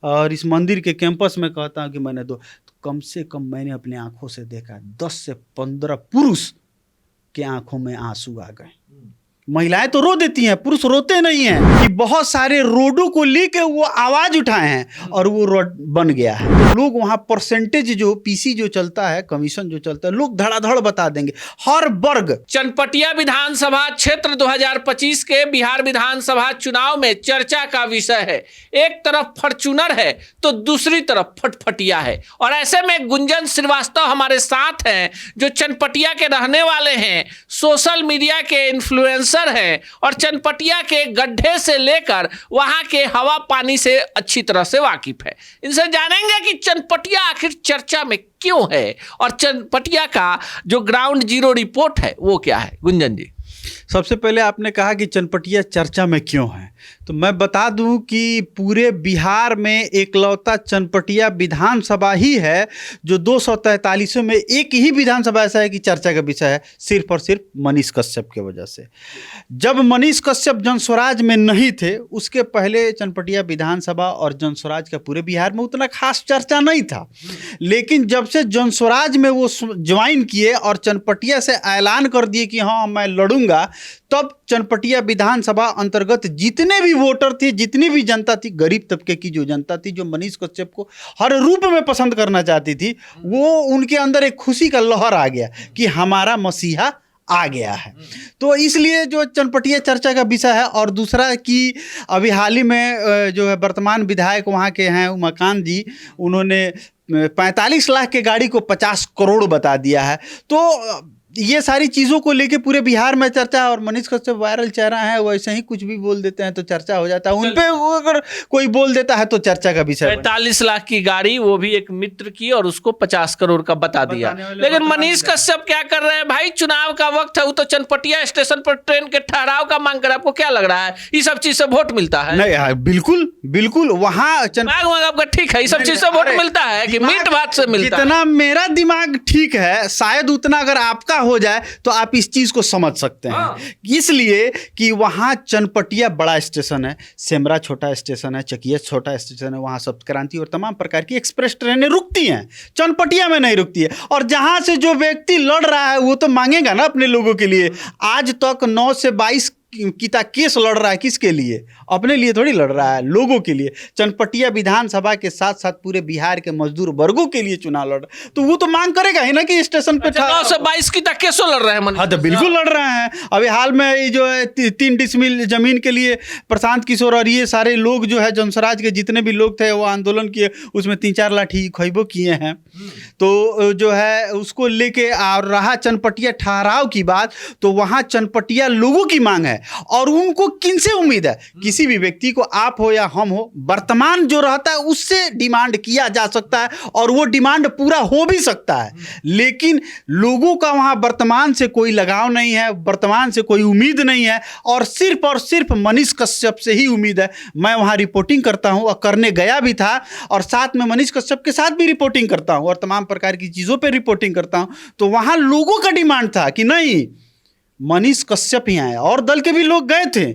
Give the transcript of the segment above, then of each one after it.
और इस मंदिर के कैंपस में कहता हूँ कि मैंने तो कम से कम मैंने अपनी आंखों से देखा 10 से 15 पुरुष के आंखों में आंसू आ गए। महिलाएं तो रो देती हैं, पुरुष रोते नहीं हैं। कि बहुत सारे रोडों को लेके वो आवाज उठाए हैं और वो रोड बन गया है। तो लोग वहां परसेंटेज जो पीसी जो चलता है, कमीशन जो चलता है, लोग धड़ाधड़ बता देंगे हर वर्ग। चनपटिया विधानसभा क्षेत्र 2025 के बिहार विधानसभा चुनाव में चर्चा का विषय है। एक तरफ फॉर्च्यूनर है तो दूसरी तरफ फटफटिया है। और ऐसे में गुंजन श्रीवास्तव हमारे साथ हैं, जो चनपटिया के रहने वाले हैं, सोशल मीडिया के इन्फ्लुएंसर है और चनपटिया के गड्ढे से लेकर वहां के हवा पानी से अच्छी तरह से वाकिफ है। इनसे जानेंगे कि चनपटिया आखिर चर्चा में क्यों है और चनपटिया का जो ग्राउंड जीरो रिपोर्ट है वो क्या है। गुंजन जी, सबसे पहले आपने कहा कि चनपटिया चर्चा में क्यों है, तो मैं बता दूं कि पूरे बिहार में एकलौता चनपटिया विधानसभा ही है जो 243 में एक ही विधानसभा ऐसा है कि चर्चा का विषय है, सिर्फ और सिर्फ मनीष कश्यप की वजह से। जब मनीष कश्यप जनस्वराज में नहीं थे उसके पहले चनपटिया विधानसभा और जनस्वराज का पूरे बिहार में उतना खास चर्चा नहीं था। लेकिन जब से जनस्वराज में वो ज्वाइन किए और चनपटिया से ऐलान कर दिए कि हाँ मैं लड़ूंगा, तब चनपटिया विधानसभा अंतर्गत जितने भी वोटर थे, जितनी भी जनता थी, गरीब तबके की जो जनता थी, जो मनीष कश्यप को हर रूप में पसंद करना चाहती थी, वो उनके अंदर एक खुशी का लहर आ गया कि हमारा मसीहा आ गया है। तो इसलिए जो चनपटिया चर्चा का विषय है। और दूसरा कि अभी हाल ही में जो है वर्तमान विधायक वहाँ के हैं उमाकांत जी, उन्होंने 45 लाख के गाड़ी को 50 करोड़ बता दिया है। तो ये सारी चीज़ों को लेके पूरे बिहार में चर्चा है। और मनीष कश्यप वायरल चेहरा है, वैसे ही कुछ भी बोल देते हैं तो चर्चा हो जाता है उन पे। वो अगर कोई बोल देता है तो चर्चा का विषय। 45 लाख की गाड़ी, वो भी एक मित्र की, और उसको 50 करोड़ का बता दिया। लेकिन मनीष कश्यप क्या कर रहे हैं भाई, चुनाव का वक्त है, वो तो चनपटिया स्टेशन पर ट्रेन के ठहराव का मांग कर, आपको क्या लग रहा है ये सब चीज से वोट मिलता है? नहीं, बिल्कुल बिल्कुल वहाँ आपका ठीक है, ये सब चीज से वोट मिलता है कि मीट भात से मिलता है? जितना मेरा दिमाग ठीक है, शायद उतना अगर आपका हो जाए तो आप इस चीज को समझ सकते हैं। इसलिए कि वहां चनपटिया बड़ा स्टेशन है, सेमरा छोटा स्टेशन है, चकिया छोटा स्टेशन है, वहां सप्त क्रांति और तमाम प्रकार की एक्सप्रेस ट्रेनें रुकती हैं, चनपटिया में नहीं रुकती है। और जहां से जो व्यक्ति लड़ रहा है वो तो मांगेगा ना अपने लोगों के लिए। आज तक 9 से 22 किता केस लड़ रहा है, किसके लिए? अपने लिए थोड़ी लड़ रहा है, लोगों के लिए। चनपटिया विधानसभा के साथ साथ पूरे बिहार के मजदूर वर्गों के लिए चुनाव लड़ रहा है, तो वो तो मांग करेगा ही ना कि स्टेशन पे 9 से 22 किता केसों लड़ रहे हैं। हाँ, तो बिल्कुल लड़ रहे हैं। अभी हाल में ये जो है 3 डिसमिल जमीन के लिए प्रशांत किशोर और ये सारे लोग जो है जनस्वराज के जितने भी लोग थे वो आंदोलन किए, उसमें 3-4 लाठी खैबो किए हैं। तो जो है उसको लेके और रहा चनपटिया ठहराव की बात, तो वहाँ चनपटिया लोगों की मांग है। और उनको किनसे उम्मीद है? किसी भी व्यक्ति को, आप हो या हम हो, वर्तमान जो रहता है उससे डिमांड किया जा सकता है और वो डिमांड पूरा हो भी सकता है। लेकिन लोगों का वहाँ वर्तमान से कोई लगाव नहीं है, वर्तमान से कोई उम्मीद नहीं है और सिर्फ मनीष कश्यप से ही उम्मीद है। मैं वहाँ रिपोर्टिंग करता हूँ और करने गया भी था, और साथ में मनीष कश्यप के साथ भी रिपोर्टिंग करता हूँ और तमाम प्रकार की चीज़ों पर रिपोर्टिंग करता हूँ। तो वहाँ लोगों का डिमांड था कि नहीं, मनीष कश्यप ही आए, और दल के भी लोग गए थे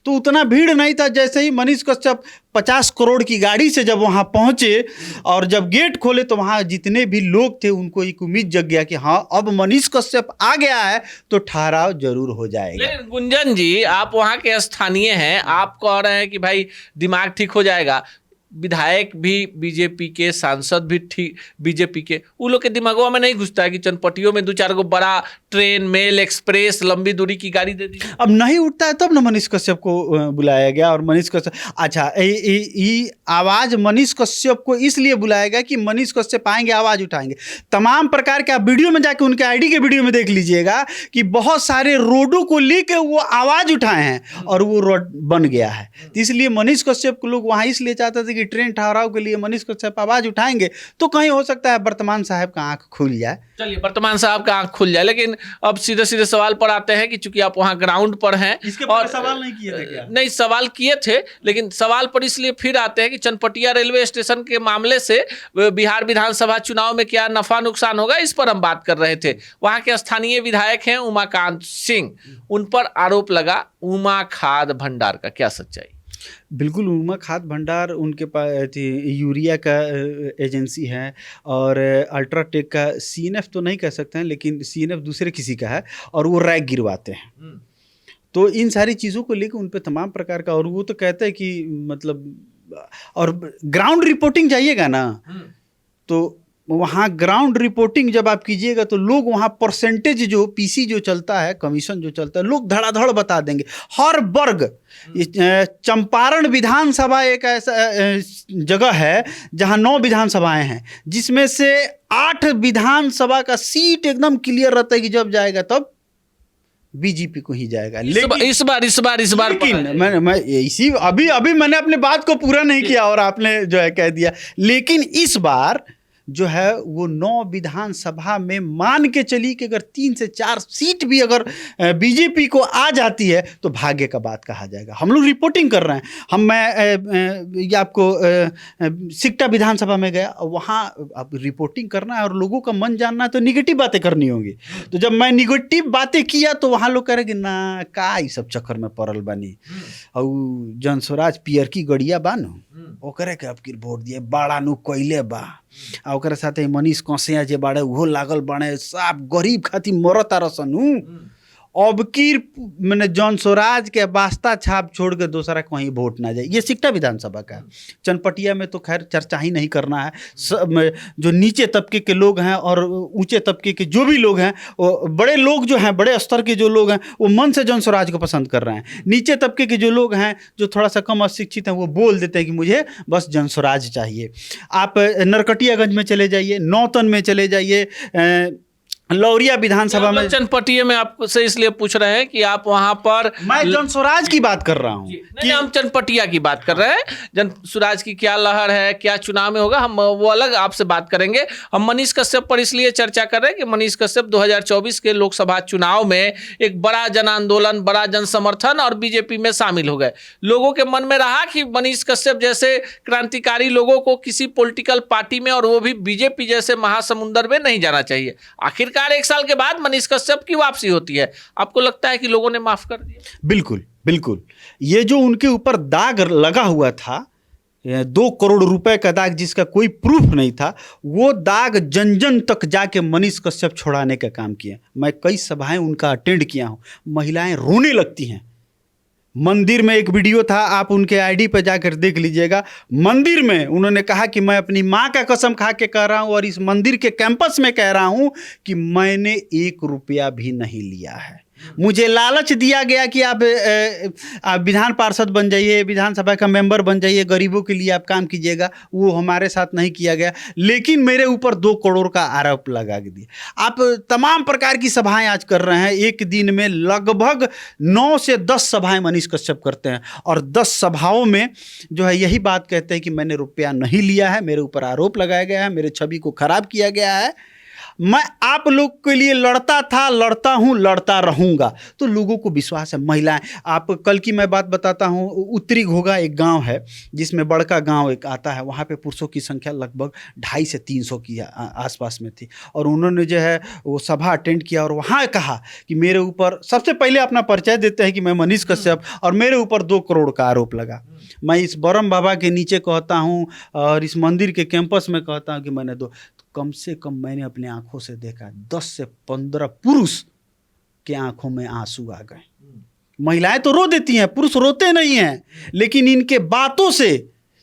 तो उतना भीड़ नहीं था। जैसे ही मनीष कश्यप 50 करोड़ की गाड़ी से जब वहाँ पहुँचे और जब गेट खोले तो वहाँ जितने भी लोग थे उनको एक उम्मीद जग गया कि हाँ अब मनीष कश्यप आ गया है तो ठहराव जरूर हो जाएगा। लेकिन गुंजन जी, आप वहाँ के स्थानीय हैं, आप कह रहे हैं कि भाई दिमाग ठीक हो जाएगा। विधायक भी बीजेपी के, सांसद भी ठीक बीजेपी के, वो लोग के दिमागों में नहीं घुसता है कि चनपटियों में 2-4 गो बड़ा ट्रेन, मेल एक्सप्रेस, लंबी दूरी की गाड़ी दे दी? अब नहीं उठता है तब ना मनीष कश्यप को बुलाया गया। और मनीष कश्यप, अच्छा ये आवाज़ मनीष कश्यप को इसलिए बुलाया गया कि मनीष कश्यप आएंगे, आवाज़ उठाएंगे। तमाम प्रकार के आप वीडियो में जाके उनके आईडी के वीडियो में देख लीजिएगा कि बहुत सारे रोडों को लेके वो आवाज़ उठाए हैं और वो रोड बन गया है। तो इसलिए मनीष कश्यप को लोग वहाँ इसलिए चाहते थे कि ट्रेन ठहराव के लिए मनीष कश्यप आवाज़ उठाएंगे तो कहीं हो सकता है वर्तमान साहब का आंख खुल जाए। चलिए, वर्तमान साहब का आंख खुल जाए। लेकिन अब सीधे सीधे सवाल पर आते हैं कि चूंकि आप वहां ग्राउंड पर हैं, इसके और सवाल नहीं किए थे क्या? नहीं, सवाल किए थे, लेकिन सवाल पर इसलिए फिर आते हैं कि चनपटिया रेलवे स्टेशन के मामले से बिहार विधानसभा चुनाव में क्या नफा नुकसान होगा, इस पर हम बात कर रहे थे। वहां के स्थानीय विधायक हैं उमाकांत सिंह, उन पर आरोप लगा उमा खाद भंडार का, क्या सच्चाई? बिल्कुल, उमा खाद भंडार उनके पास यूरिया का एजेंसी है, और अल्ट्राटेक का सीएनएफ तो नहीं कह सकते हैं, लेकिन सीएनएफ दूसरे किसी का है, और वो रैक गिरवाते हैं। तो इन सारी चीज़ों को लेके उन पे तमाम प्रकार का, और वो तो कहते हैं कि मतलब, और ग्राउंड रिपोर्टिंग जाइएगा ना, तो वहाँ ग्राउंड रिपोर्टिंग जब आप कीजिएगा तो लोग वहाँ परसेंटेज जो पीसी जो चलता है, कमीशन जो चलता है, लोग धड़ाधड़ बता देंगे हर वर्ग। चंपारण विधानसभा एक ऐसा जगह है जहाँ 9 विधानसभाएं हैं, जिसमें से 8 विधानसभा का सीट एकदम क्लियर रहता है कि जब जाएगा तब बीजेपी को ही जाएगा। लेकिन इस बार लेकिन मैं इसी अभी मैंने अपने बात को पूरा नहीं किया और आपने जो है कह दिया। लेकिन इस बार जो है वो 9 विधानसभा में मान के चली कि अगर 3 से 4 सीट भी अगर बीजेपी को आ जाती है तो भाग्य का बात कहा जाएगा। हम लोग रिपोर्टिंग कर रहे हैं। मैं ये आपको सिकटा विधानसभा में गया, वहाँ अब रिपोर्टिंग करना है और लोगों का मन जानना है तो निगेटिव बातें करनी होंगी। तो जब मैं निगेटिव बातें किया तो वहाँ लोग कह रहे कि ना का ये सब चक्कर में पड़ल बानी, और जन स्वराज पियर की गड़िया बानू ओकरे के अब की वोट दिए बड़ा नु कोइले बा, आ ओकरे साथे मनीष कौशिया जे बाड़े उहो लागल बाड़े, सब गरीब खातिर मरता रसनु। अब की मैंने जॉन स्वराज के वास्ता छाप छोड़ के दूसरा कहीं वोट ना जाए। ये सिकटा विधानसभा का। चनपटिया में तो खैर चर्चा ही नहीं करना है। जो नीचे तबके के लोग हैं और ऊंचे तबके के जो भी लोग हैं, वो बड़े लोग जो हैं, बड़े स्तर के जो लोग हैं, वो मन से जॉन स्वराज को पसंद कर रहे हैं। नीचे तबके के जो लोग हैं, जो थोड़ा सा कम अशिक्षित हैं, वो बोल देते हैं कि मुझे बस जॉन स्वराज चाहिए। आप नरकटियागंज में चले जाइए, नौतन में चले जाइए, लौरिया विधानसभा में। चनपटिया में आपसे इसलिए पूछ रहे हैं कि आप वहां पर, मैं जन स्वराज की बात कर रहा हूँ कि हम चनपटिया की बात कर रहे हैं। जन स्वराज की क्या लहर है, क्या चुनाव में होगा, हम वो अलग आपसे बात करेंगे। हम मनीष कश्यप पर इसलिए चर्चा कर रहे हैं कि मनीष कश्यप 2024 के लोकसभा चुनाव में एक बड़ा जन आंदोलन, बड़ा जन समर्थन और बीजेपी में शामिल हो गए। लोगों के मन में रहा कि मनीष कश्यप जैसे क्रांतिकारी लोगों को किसी पॉलिटिकल पार्टी में, और वो भी बीजेपी जैसे महासमुंदर में नहीं जाना चाहिए। आखिरकार 1 साल के बाद मनीष कश्यप की वापसी होती है। आपको लगता है कि लोगों ने माफ कर दिया? बिल्कुल बिल्कुल। ये जो उनके ऊपर दाग लगा हुआ था, 2 करोड़ रुपए का दाग, जिसका कोई प्रूफ नहीं था, वो दाग जन जन तक जाके मनीष कश्यप छुड़ाने का काम किया। मैं कई सभाएं उनका अटेंड किया हूं, महिलाएं रोने लगती हैं। मंदिर में एक वीडियो था, आप उनके आईडी पर जाकर देख लीजिएगा। मंदिर में उन्होंने कहा कि मैं अपनी माँ का कसम खा के कह रहा हूँ और इस मंदिर के कैंपस में कह रहा हूँ कि मैंने 1 रुपया भी नहीं लिया है। मुझे लालच दिया गया कि आप विधान पार्षद बन जाइए, विधानसभा का मेंबर बन जाइए, गरीबों के लिए आप काम कीजिएगा। वो हमारे साथ नहीं किया गया, लेकिन मेरे ऊपर 2 करोड़ का आरोप लगा दिया। आप तमाम प्रकार की सभाएं आज कर रहे हैं। एक दिन में लगभग 9 से 10 सभाएं मनीष कश्यप करते हैं, और 10 सभाओं में जो है यही बात कहते हैं कि मैंने रुपया नहीं लिया है, मेरे ऊपर आरोप लगाया गया है, मेरे छवि को खराब किया गया है। मैं आप लोग के लिए लड़ता था, लड़ता हूं, लड़ता रहूंगा। तो लोगों को विश्वास है। महिलाएं, आप कल की मैं बात बताता हूं, उत्तरी घोगा एक गांव है जिसमें बड़का गांव एक आता है, वहां पे पुरुषों की संख्या लगभग 250 से 300 की आसपास में थी। और उन्होंने जो है वो सभा अटेंड किया और वहां कहा कि मेरे ऊपर, सबसे पहले अपना परिचय देते हैं कि मैं मनीष कश्यप, और मेरे ऊपर 2 करोड़ का आरोप लगा। मैं इस बरम बाबा के नीचे कहता हूँ और इस मंदिर के कैंपस में कहता हूँ कि मैंने कम से कम मैंने अपने आंखों से देखा 10 से 15 पुरुष के आंखों में आंसू आ गए। महिलाएं तो रो देती हैं, पुरुष रोते नहीं हैं, लेकिन इनके बातों से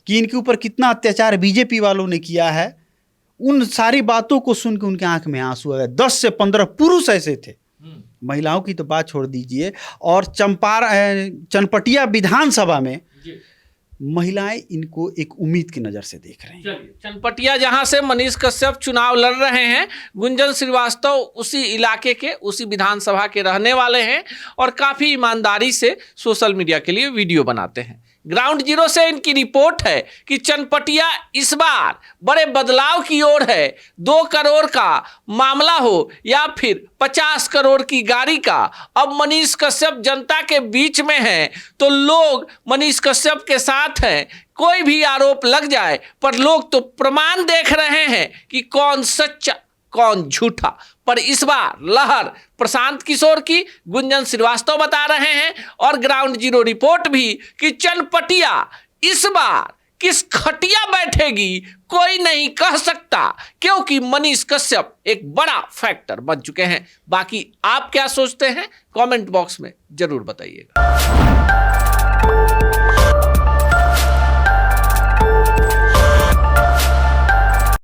कि इनके ऊपर कितना अत्याचार बीजेपी वालों ने किया है, उन सारी बातों को सुन के उनके आंख में आंसू आ गए। 10 से 15 पुरुष ऐसे थे। महिलाओं की तो बात छोड़ दीजिए। और चनपटिया विधानसभा में महिलाएं इनको एक उम्मीद की नज़र से देख रही हैं। चनपटिया जहां से मनीष कश्यप चुनाव लड़ रहे हैं, गुंजन श्रीवास्तव उसी इलाके के, उसी विधानसभा के रहने वाले हैं और काफ़ी ईमानदारी से सोशल मीडिया के लिए वीडियो बनाते हैं। ग्राउंड जीरो से इनकी रिपोर्ट है कि चनपटिया इस बार बड़े बदलाव की ओर है। 2 करोड़ का मामला हो या फिर 50 करोड़ की गाड़ी का, अब मनीष कश्यप जनता के बीच में है तो लोग मनीष कश्यप के साथ हैं। कोई भी आरोप लग जाए पर लोग तो प्रमाण देख रहे हैं कि कौन सच्चा कौन झूठा। पर इस बार लहर प्रशांत किशोर की, गुंजन श्रीवास्तव बता रहे हैं और ग्राउंड जीरो रिपोर्ट भी कि चनपटिया इस बार किस खटिया बैठेगी कोई नहीं कह सकता, क्योंकि मनीष कश्यप एक बड़ा फैक्टर बन चुके हैं। बाकी आप क्या सोचते हैं कमेंट बॉक्स में जरूर बताइएगा।